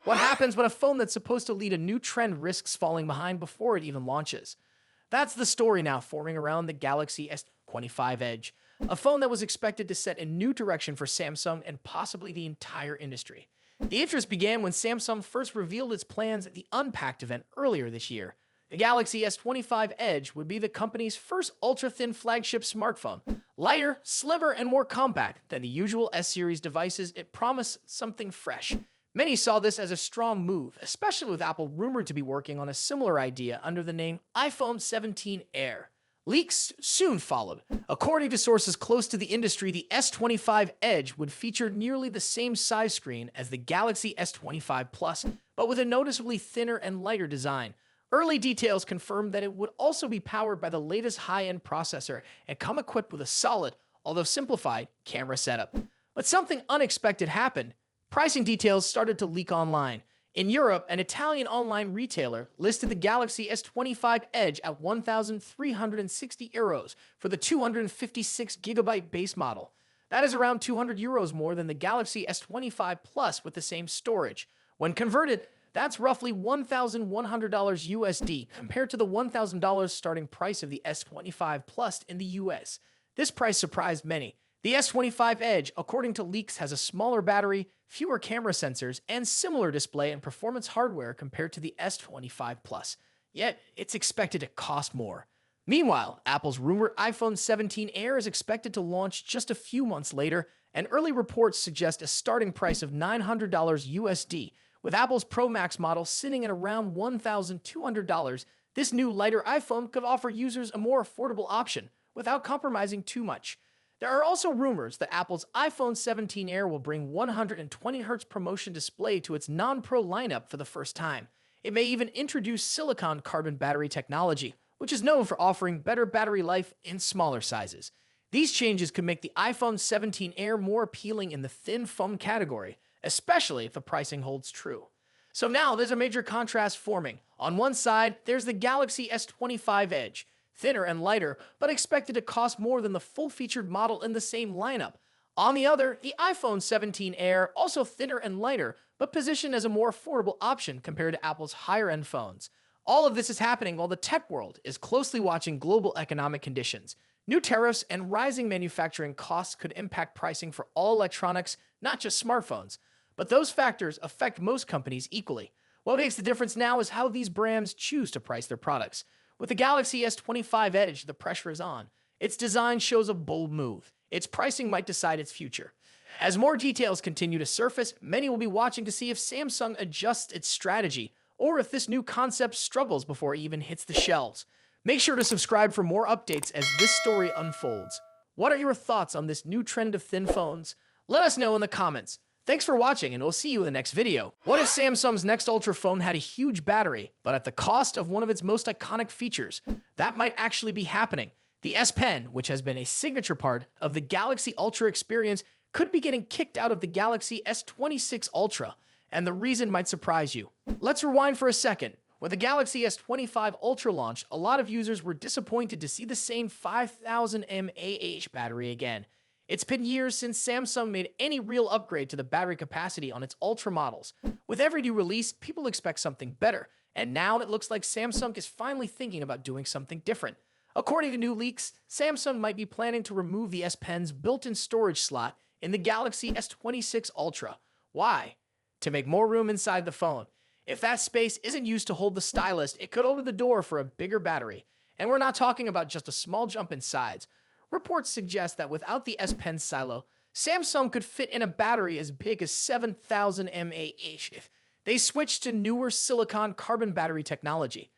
What happens when a phone that's supposed to lead a new trend risks falling behind before it even launches? That's the story now forming around the Galaxy S25 Edge, a phone that was expected to set a new direction for Samsung and possibly the entire industry. The interest began when Samsung first revealed its plans at the Unpacked event earlier this year. The Galaxy S25 Edge would be the company's first ultra-thin flagship smartphone. Lighter, slimmer, and more compact than the usual S-series devices, it promised something fresh. Many saw this as a strong move, especially with Apple rumored to be working on a similar idea under the name iPhone 17 Air. Leaks soon followed. According to sources close to the industry, the S25 Edge would feature nearly the same size screen as the Galaxy S25 Plus, but with a noticeably thinner and lighter design. Early details confirmed that it would also be powered by the latest high-end processor and come equipped with a solid, although simplified, camera setup. But something unexpected happened. Pricing details started to leak online. In Europe, an Italian online retailer listed the Galaxy S25 Edge at €1,360 for the 256GB base model. That is around €200 more than the Galaxy S25 Plus with the same storage. When converted, that's roughly $1,100 USD compared to the $1,000 starting price of the S25 Plus in the US. This price surprised many. The S25 Edge, according to leaks, has a smaller battery, fewer camera sensors, and similar display and performance hardware compared to the S25 Plus. Yet, it's expected to cost more. Meanwhile, Apple's rumored iPhone 17 Air is expected to launch just a few months later, and early reports suggest a starting price of $900 USD, with Apple's Pro Max model sitting at around $1,200. This new lighter iPhone could offer users a more affordable option without compromising too much. There are also rumors that Apple's iPhone 17 Air will bring 120Hz ProMotion display to its non-Pro lineup for the first time. It may even introduce silicon carbon battery technology, which is known for offering better battery life in smaller sizes. These changes could make the iPhone 17 Air more appealing in the thin phone category, especially if the pricing holds true. So now there's a major contrast forming. On one side, there's the Galaxy S25 Edge, thinner and lighter, but expected to cost more than the full-featured model in the same lineup. On the other, the iPhone 17 Air, also thinner and lighter, but positioned as a more affordable option compared to Apple's higher-end phones. All of this is happening while the tech world is closely watching global economic conditions. New tariffs and rising manufacturing costs could impact pricing for all electronics, not just smartphones. But those factors affect most companies equally. What makes the difference now is how these brands choose to price their products. With the Galaxy S25 Edge, the pressure is on. Its design shows a bold move. Its pricing might decide its future. As more details continue to surface, many will be watching to see if Samsung adjusts its strategy, or if this new concept struggles before it even hits the shelves. Make sure to subscribe for more updates as this story unfolds. What are your thoughts on this new trend of thin phones? Let us know in the comments. Thanks for watching, and we'll see you in the next video. What if Samsung's next Ultra phone had a huge battery, but at the cost of one of its most iconic features? That might actually be happening. The S Pen, which has been a signature part of the Galaxy Ultra experience, could be getting kicked out of the Galaxy S26 Ultra, and the reason might surprise you. Let's rewind for a second. When the Galaxy S25 Ultra launched, a lot of users were disappointed to see the same 5000 mAh battery again. It's been years since Samsung made any real upgrade to the battery capacity on its Ultra models. With every new release, people expect something better, and now it looks like Samsung is finally thinking about doing something different. According to new leaks, Samsung might be planning to remove the S Pen's built-in storage slot in the Galaxy S26 Ultra. Why? To make more room inside the phone. If that space isn't used to hold the stylus, it could open the door for a bigger battery. And we're not talking about just a small jump in size. Reports suggest that without the S Pen silo, Samsung could fit in a battery as big as 7000 mAh if they switched to newer silicon carbon battery technology.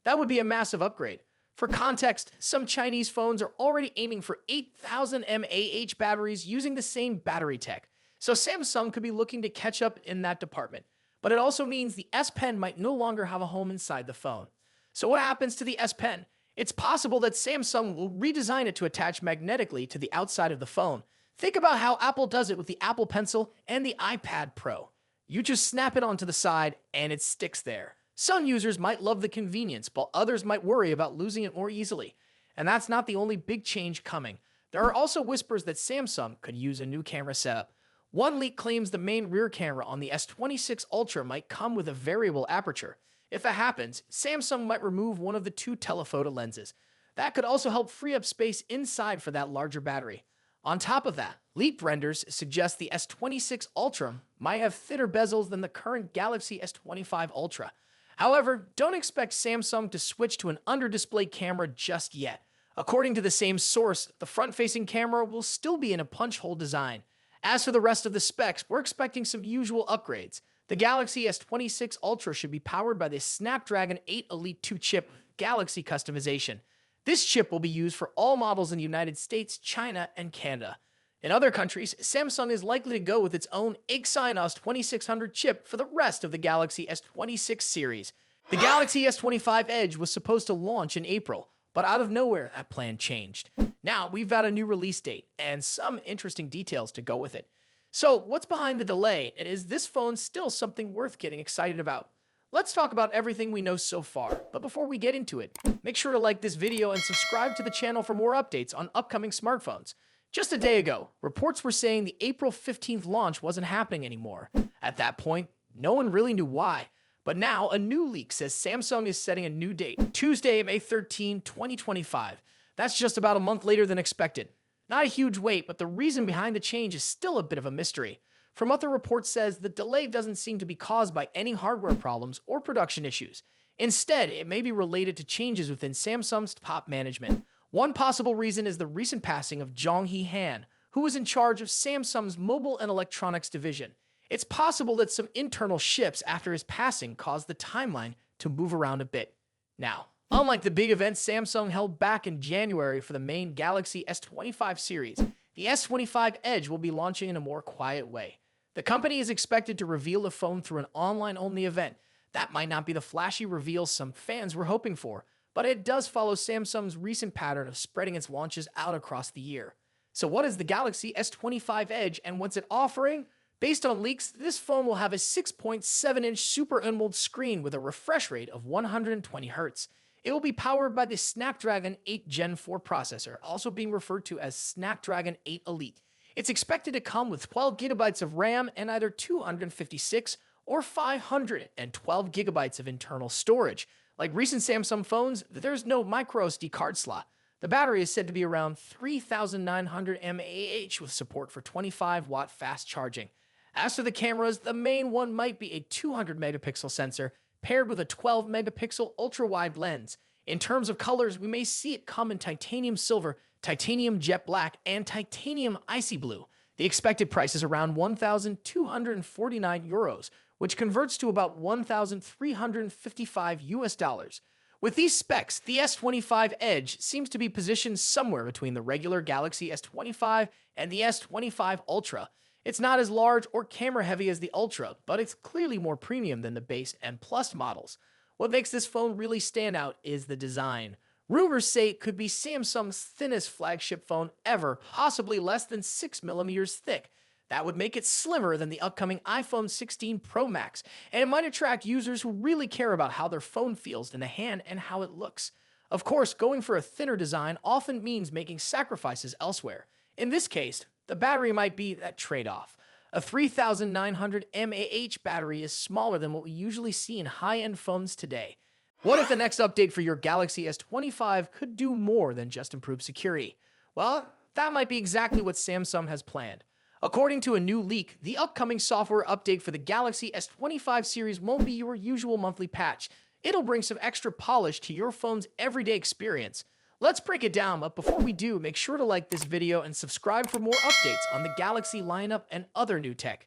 That would be a massive upgrade. For context, some Chinese phones are already aiming for 8000 mAh batteries using the same battery tech, so Samsung could be looking to catch up in that department. But it also means the S Pen might no longer have a home inside the phone. So what happens to the S Pen? It's possible that Samsung will redesign it to attach magnetically to the outside of the phone. Think about how Apple does it with the Apple Pencil and the iPad Pro. You just snap it onto the side and it sticks there. Some users might love the convenience, while others might worry about losing it more easily. And that's not the only big change coming. There are also whispers that Samsung could use a new camera setup. One leak claims the main rear camera on the S26 Ultra might come with a variable aperture. If that happens, Samsung might remove one of the two telephoto lenses. That could also help free up space inside for that larger battery. On top of that, leaked renders suggest the S26 Ultra might have thinner bezels than the current Galaxy S25 Ultra. However, don't expect Samsung to switch to an under-display camera just yet. According to the same source, the front-facing camera will still be in a punch-hole design. As for the rest of the specs, we're expecting some usual upgrades. The Galaxy S26 Ultra should be powered by the Snapdragon 8 Elite 2 chip Galaxy customization. This chip will be used for all models in the United States, China, and Canada. In other countries, Samsung is likely to go with its own Exynos 2600 chip for the rest of the Galaxy S26 series. The Galaxy S25 Edge was supposed to launch in April, but out of nowhere, that plan changed. Now, we've got a new release date and some interesting details to go with it. So, what's behind the delay, and is this phone still something worth getting excited about? Let's talk about everything we know so far, but before we get into it, make sure to like this video and subscribe to the channel for more updates on upcoming smartphones. Just a day ago, reports were saying the April 15th launch wasn't happening anymore. At that point, no one really knew why. But now, a new leak says Samsung is setting a new date, Tuesday, May 13, 2025. That's just about a month later than expected. Not a huge wait, but the reason behind the change is still a bit of a mystery. From what the report says, the delay doesn't seem to be caused by any hardware problems or production issues. Instead, it may be related to changes within Samsung's top management. One possible reason is the recent passing of Jong-hee Han, who was in charge of Samsung's mobile and electronics division. It's possible that some internal shifts after his passing caused the timeline to move around a bit. Now, unlike the big event Samsung held back in January for the main Galaxy S25 series, the S25 Edge will be launching in a more quiet way. The company is expected to reveal the phone through an online-only event. That might not be the flashy reveal some fans were hoping for, but it does follow Samsung's recent pattern of spreading its launches out across the year. So what is the Galaxy S25 Edge and what's it offering? Based on leaks, this phone will have a 6.7-inch Super AMOLED screen with a refresh rate of 120 Hz. It will be powered by the Snapdragon 8 Gen 4 processor, also being referred to as Snapdragon 8 Elite. It's expected to come with 12 GB of RAM and either 256 or 512 GB of internal storage. Like recent Samsung phones, there's no microSD card slot. The battery is said to be around 3,900 mAh with support for 25-watt fast charging. As for the cameras, the main one might be a 200-megapixel sensor paired with a 12-megapixel ultra-wide lens. In terms of colors, we may see it come in titanium silver, titanium jet black, and titanium icy blue. The expected price is around 1,249 euros, which converts to about 1,355 US dollars. With these specs, the S25 Edge seems to be positioned somewhere between the regular Galaxy S25 and the S25 Ultra. It's not as large or camera-heavy as the Ultra, but it's clearly more premium than the base and Plus models. What makes this phone really stand out is the design. Rumors say it could be Samsung's thinnest flagship phone ever, possibly less than 6mm thick. That would make it slimmer than the upcoming iPhone 16 Pro Max, and it might attract users who really care about how their phone feels in the hand and how it looks. Of course, going for a thinner design often means making sacrifices elsewhere. In this case, the battery might be that trade-off. A 3,900 mAh battery is smaller than what we usually see in high-end phones today. What if the next update for your Galaxy S25 could do more than just improve security? Well, that might be exactly what Samsung has planned. According to a new leak, the upcoming software update for the Galaxy S25 series won't be your usual monthly patch. It'll bring some extra polish to your phone's everyday experience. Let's break it down, but before we do, make sure to like this video and subscribe for more updates on the Galaxy lineup and other new tech.